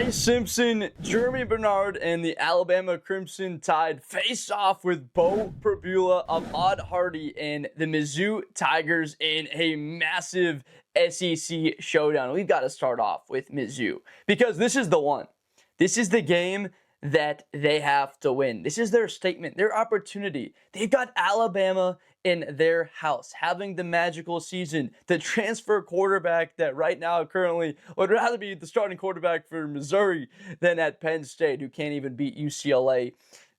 Ty Simpson, Germie Bernard, and the Alabama Crimson Tide face off with Beau Pribula, Ahmad Hardy, and the Mizzou Tigers in a massive SEC showdown. We've got to start off with Mizzou because this is the one. This is the game that they have to win. This is their statement, their opportunity. They've got Alabama in their house, having the magical season. The transfer quarterback that right now currently would rather be the starting quarterback for Missouri than at Penn State, who can't even beat UCLA.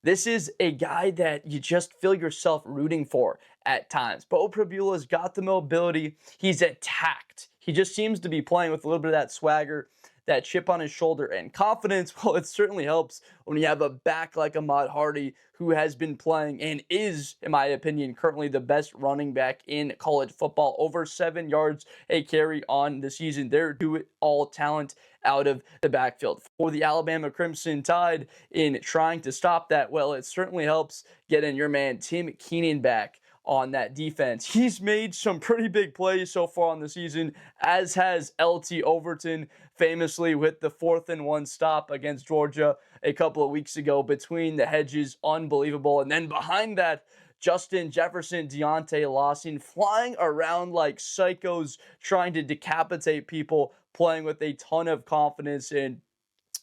This is a guy that you just feel yourself rooting for at times. Beau Pribula's got the mobility. He's attacked. He just seems to be playing with a little bit of that swagger, that chip on his shoulder, and confidence. Well, it certainly helps when you have a back like Ahmad Hardy, who has been playing and is, in my opinion, currently the best running back in college football. Over 7 yards a carry on the season. They're do-it-all talent out of the backfield. For the Alabama Crimson Tide in trying to stop that, well, it certainly helps getting your man Tim Keenan back on that defense. He's made some pretty big plays so far on the season, as has LT Overton, famously with the 4th-and-1 stop against Georgia a couple of weeks ago between the hedges. Unbelievable. And then behind that, Justin Jefferson, Deontay Lawson flying around like psychos, trying to decapitate people, playing with a ton of confidence. And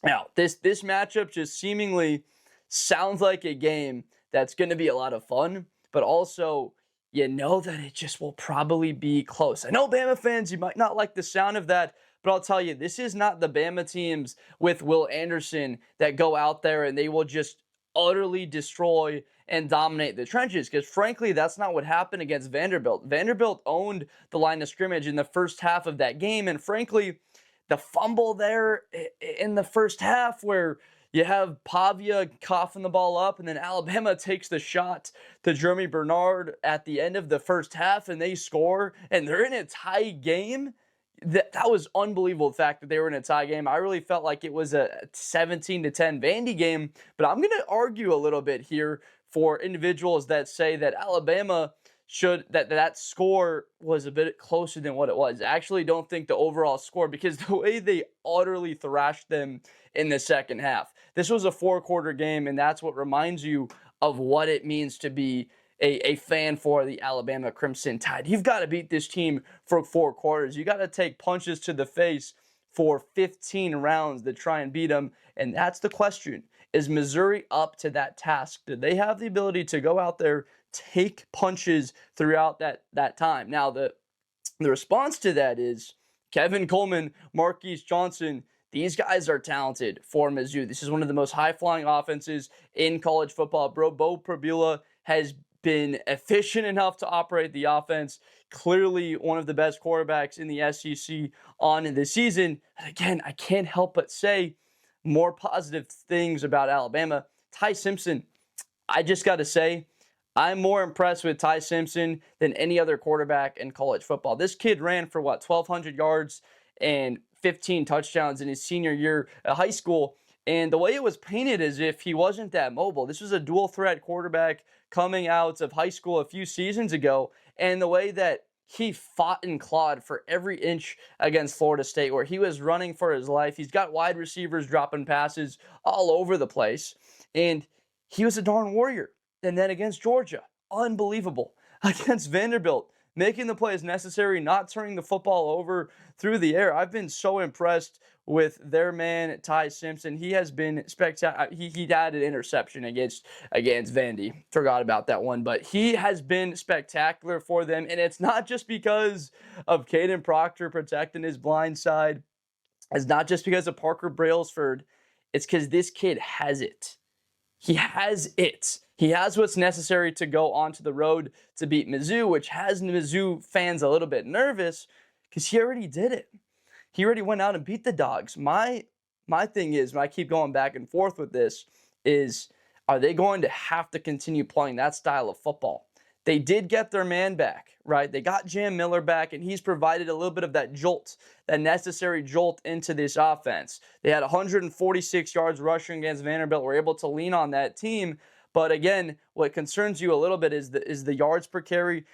now this matchup just seemingly sounds like a game that's going to be a lot of fun, but also you know that it just will probably be close. I know Bama fans, you might not like the sound of that, but I'll tell you, this is not the Bama teams with Will Anderson that go out there and they will just utterly destroy and dominate the trenches, because frankly, that's not what happened against Vanderbilt. Vanderbilt owned the line of scrimmage in the first half of that game, and frankly, the fumble there in the first half where you have Pavia coughing the ball up, and then Alabama takes the shot to Germie Bernard at the end of the first half, and they score, and they're in a tie game. That was unbelievable, the fact that they were in a tie game. I really felt like it was a 17-10 Vandy game, but I'm going to argue a little bit here for individuals that say that Alabama that score was a bit closer than what it was. I actually don't think the overall score, because the way they utterly thrashed them in the second half. This was a 4-quarter game, and that's what reminds you of what it means to be a fan for the Alabama Crimson Tide. You've got to beat this team for 4 quarters. You got to take punches to the face for 15 rounds to try and beat them, and that's the question. Is Missouri up to that task? Do they have the ability to go out there, take punches throughout that time? Now, the response to that is Kevin Coleman, Marquise Johnson. These guys are talented for Mizzou. This is one of the most high-flying offenses in college football. Beau Pribula has been efficient enough to operate the offense. Clearly one of the best quarterbacks in the SEC on in the season. And again, I can't help but say more positive things about Alabama. Ty Simpson, I just got to say, I'm more impressed with Ty Simpson than any other quarterback in college football. This kid ran for 1,200 yards and 15 touchdowns in his senior year at high school. And the way it was painted as if he wasn't that mobile. This was a dual threat quarterback coming out of high school a few seasons ago. And the way that he fought and clawed for every inch against Florida State, where he was running for his life. He's got wide receivers dropping passes all over the place. And he was a darn warrior. And then against Georgia, unbelievable. Against Vanderbilt, making the plays necessary, not turning the football over through the air. I've been so impressed with their man, Ty Simpson. He has been spectacular. He had an interception against Vandy. Forgot about that one. But he has been spectacular for them. And it's not just because of Caden Proctor protecting his blind side. It's not just because of Parker Brailsford. It's because this kid has it. He has it. He has what's necessary to go onto the road to beat Mizzou, which has Mizzou fans a little bit nervous because he already did it. He already went out and beat the Dogs. My thing is, when I keep going back and forth with this, is are they going to have to continue playing that style of football? They did get their man back, right? They got Jam Miller back, and he's provided a little bit of that jolt, that necessary jolt into this offense. They had 146 yards rushing against Vanderbilt. Were able to lean on that team. But again, what concerns you a little bit is the yards per carry.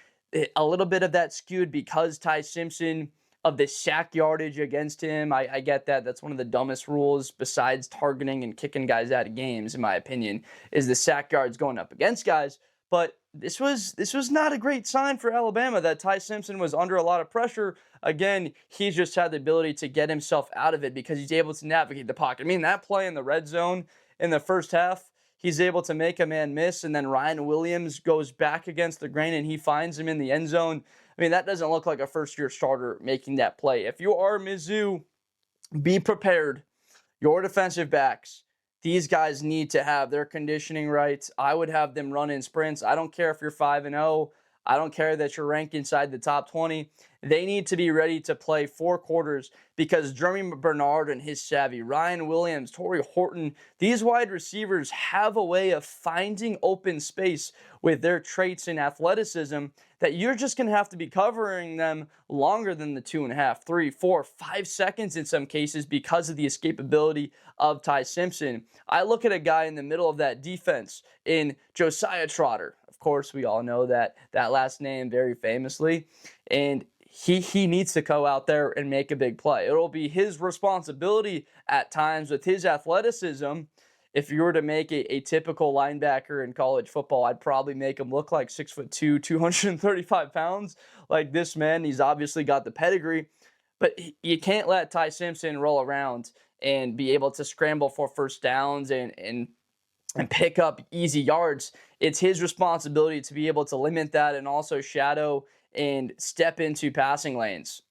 A little bit of that skewed because Ty Simpson of the sack yardage against him. I get that. That's one of the dumbest rules besides targeting and kicking guys out of games, in my opinion, is the sack yards going up against guys. But this was not a great sign for Alabama that Ty Simpson was under a lot of pressure. Again, he just had the ability to get himself out of it because he's able to navigate the pocket. I mean, that play in the red zone in the first half, he's able to make a man miss, and then Ryan Williams goes back against the grain and he finds him in the end zone. I mean, that doesn't look like a first-year starter making that play. If you are Mizzou, be prepared. Your defensive backs, these guys need to have their conditioning right. I would have them run in sprints. I don't care if you're 5-0. I don't care that you're ranked inside the top 20. They need to be ready to play 4 quarters because Germie Bernard and his savvy, Ryan Williams, Torrey Horton, these wide receivers have a way of finding open space with their traits and athleticism that you're just going to have to be covering them longer than the 2.5, 3, 4, 5 seconds in some cases because of the escapability of Ty Simpson. I look at a guy in the middle of that defense in Josiah Trotter. Of course, we all know that last name very famously. And he needs to go out there and make a big play. It'll be his responsibility at times with his athleticism. If you were to make a typical linebacker in college football, I'd probably make him look like 6'2", 235 pounds. Like this man, he's obviously got the pedigree. But you can't let Ty Simpson roll around and be able to scramble for first downs and pick up easy yards. It's his responsibility to be able to limit that and also shadow and step into passing lanes.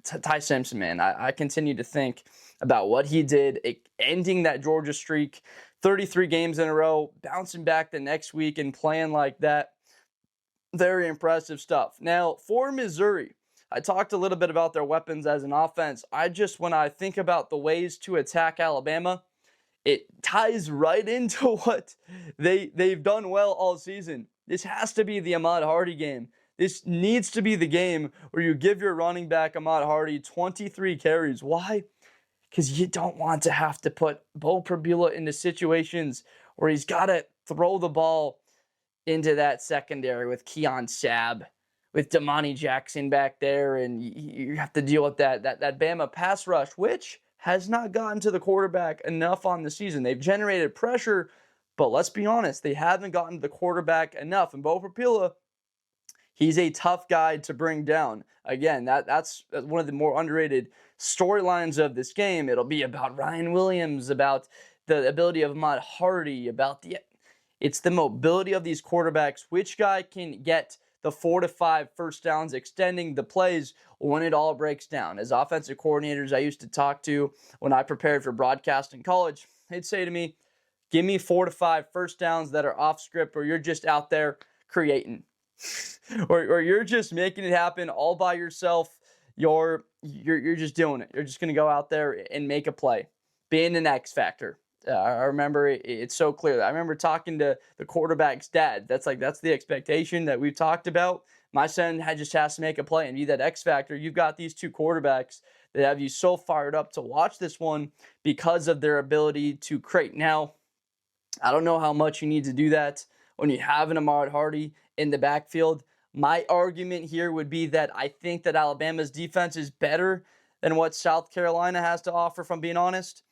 Ty Simpson, man, I continue to think about what he did, ending that Georgia streak, 33 games in a row, bouncing back the next week and playing like that. Very impressive stuff. Now, for Missouri, I talked a little bit about their weapons as an offense. When I think about the ways to attack Alabama, it ties right into what they've done well all season. This has to be the Ahmad Hardy game. This needs to be the game where you give your running back Ahmad Hardy 23 carries. Why? Because you don't want to have to put Beau Pribula into situations where he's got to throw the ball into that secondary with Keon Sabb, with Damani Jackson back there, and you have to deal with that Bama pass rush, which has not gotten to the quarterback enough on the season. They've generated pressure, but let's be honest, they haven't gotten to the quarterback enough. And Beau Pribula, he's a tough guy to bring down. Again, that's one of the more underrated storylines of this game. It'll be about Ryan Williams, about the ability of Ahmad Hardy, it's the mobility of these quarterbacks. Which guy can get the 4 to 5 first downs, extending the plays when it all breaks down? As offensive coordinators I used to talk to when I prepared for broadcast in college, they'd say to me, give me 4 to 5 first downs that are off script, or you're just out there creating. or you're just making it happen all by yourself. You're just doing it. You're just going to go out there and make a play. Being an X factor. I remember it's so clear. I remember talking to the quarterback's dad. That's the expectation that we've talked about. My son just has to make a play and be that X factor. You've got these two quarterbacks that have you so fired up to watch this one because of their ability to create. Now, I don't know how much you need to do that when you have an Ahmad Hardy in the backfield. My argument here would be that I think that Alabama's defense is better than what South Carolina has to offer, if I'm being honest.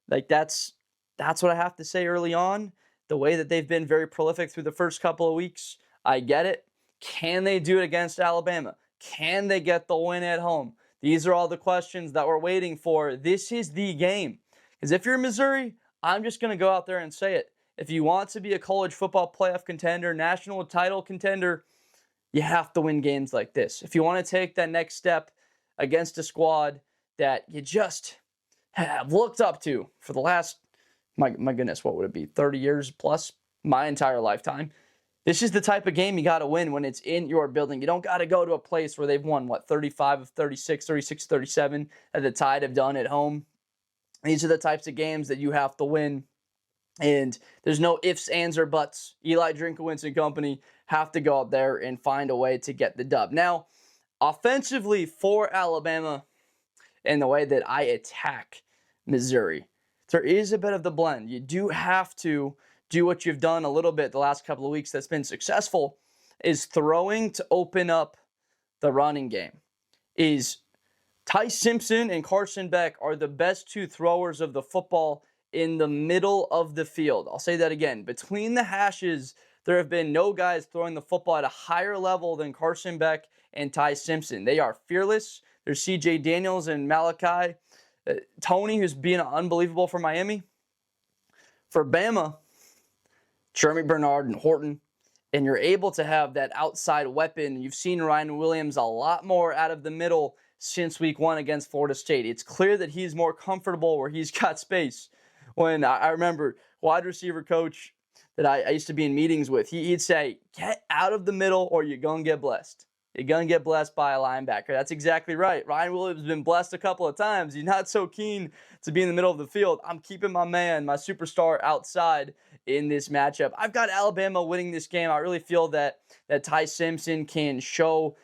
That's what I have to say early on. The way that they've been very prolific through the first couple of weeks, I get it. Can they do it against Alabama? Can they get the win at home? These are all the questions that we're waiting for. This is the game. Because if you're Missouri, I'm just going to go out there and say it. If you want to be a college football playoff contender, national title contender, you have to win games like this. If you want to take that next step against a squad that you just have looked up to for the last, my goodness, what would it be, 30 years plus, my entire lifetime. This is the type of game you got to win when it's in your building. You don't got to go to a place where they've won, 35 of 36, 36, 37, that the Tide have done at home. These are the types of games that you have to win. And there's no ifs, ands, or buts. Eli Drinkowitz and company have to go up there and find a way to get the dub. Now, offensively for Alabama, and the way that I attack Missouri, there is a bit of the blend. You do have to do what you've done a little bit the last couple of weeks that's been successful, is throwing to open up the running game, is Ty Simpson and Carson Beck are the best two throwers of the football in the middle of the field. I'll say that again. Between the hashes, there have been no guys throwing the football at a higher level than Carson Beck and Ty Simpson. They are fearless. There's C.J. Daniels and Malachi. Tony, who's being unbelievable for Miami. For Bama, Germie Bernard and Horton. And you're able to have that outside weapon. You've seen Ryan Williams a lot more out of the middle since week 1 against Florida State. It's clear that he's more comfortable where he's got space. When I remember wide receiver coach that I used to be in meetings with, he'd say, get out of the middle or you're going to get blessed. You're going to get blessed by a linebacker. That's exactly right. Ryan Williams has been blessed a couple of times. He's not so keen to be in the middle of the field. I'm keeping my man, my superstar, outside in this matchup. I've got Alabama winning this game. I really feel that Ty Simpson can show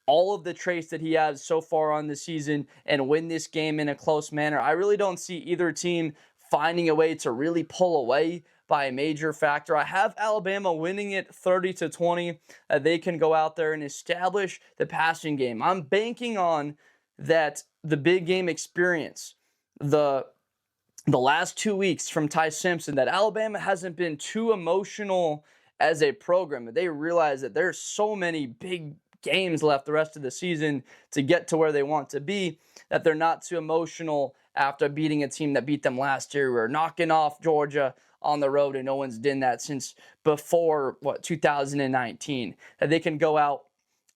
all of the traits that he has so far on the season and win this game in a close manner. I really don't see either team finding a way to really pull away by a major factor. I have Alabama winning it 30-20. They can go out there and establish the passing game. I'm banking on that the big game experience, the last 2 weeks from Ty Simpson, that Alabama hasn't been too emotional as a program. They realize that there's so many big games left the rest of the season to get to where they want to be, that they're not too emotional after beating a team that beat them last year. We're knocking off Georgia on the road, and no one's done that since before, 2019. That they can go out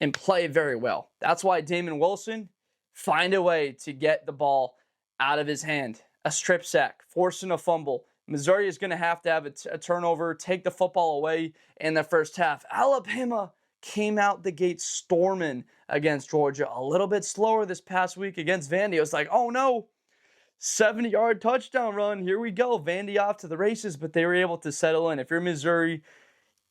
and play very well. That's why Damon Wilson find a way to get the ball out of his hand. A strip sack, forcing a fumble. Missouri is going to have a turnover, take the football away in the first half. Alabama came out the gate storming against Georgia. A little bit slower this past week against Vandy. It was like, oh no, 70-yard touchdown run. Here we go. Vandy off to the races, but they were able to settle in. If you're Missouri,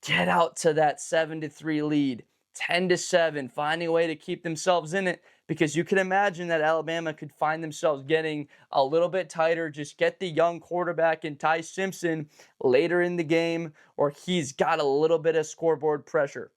get out to that 7-3 lead, 10-7, finding a way to keep themselves in it, because you can imagine that Alabama could find themselves getting a little bit tighter. Just get the young quarterback in Ty Simpson later in the game, or he's got a little bit of scoreboard pressure.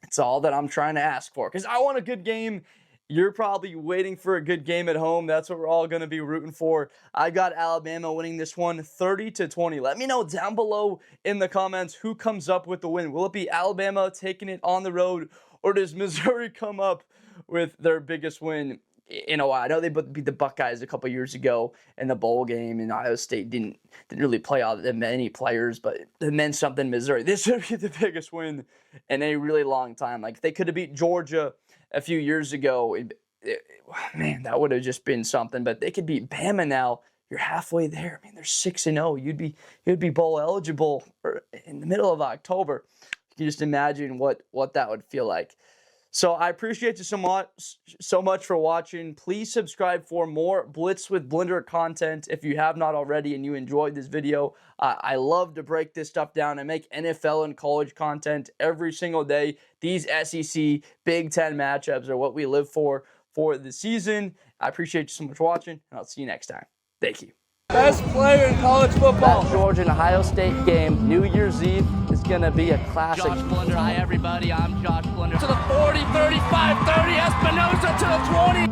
It's all that I'm trying to ask for, because I want a good game. You're probably waiting for a good game at home. That's what we're all going to be rooting for. I got Alabama winning this one 30-20. Let me know down below in the comments who comes up with the win. Will it be Alabama taking it on the road, or does Missouri come up with their biggest win in a while? I know they beat the Buckeyes a couple years ago in the bowl game, and Ohio State didn't really play all that many players, but it meant something. Missouri, this would be the biggest win in a really long time. Like, if they could have beat Georgia a few years ago, man, that would have just been something. But they could beat Bama now. You're halfway there. I mean, they're 6-0. You'd be bowl eligible in the middle of October. You can just imagine what that would feel like. So I appreciate you so much for watching. Please subscribe for more Blitz with Blender content if you have not already and you enjoyed this video. I love to break this stuff down and make NFL and college content every single day. These SEC Big Ten matchups are what we live for the season. I appreciate you so much for watching, and I'll see you next time. Thank you. Best player in college football. That Georgia and Ohio State game, New Year's Eve, is going to be a classic. Josh Blunder. Hi, everybody. I'm Josh Blunder. To the 40, 35, 30, Espinosa to the 20.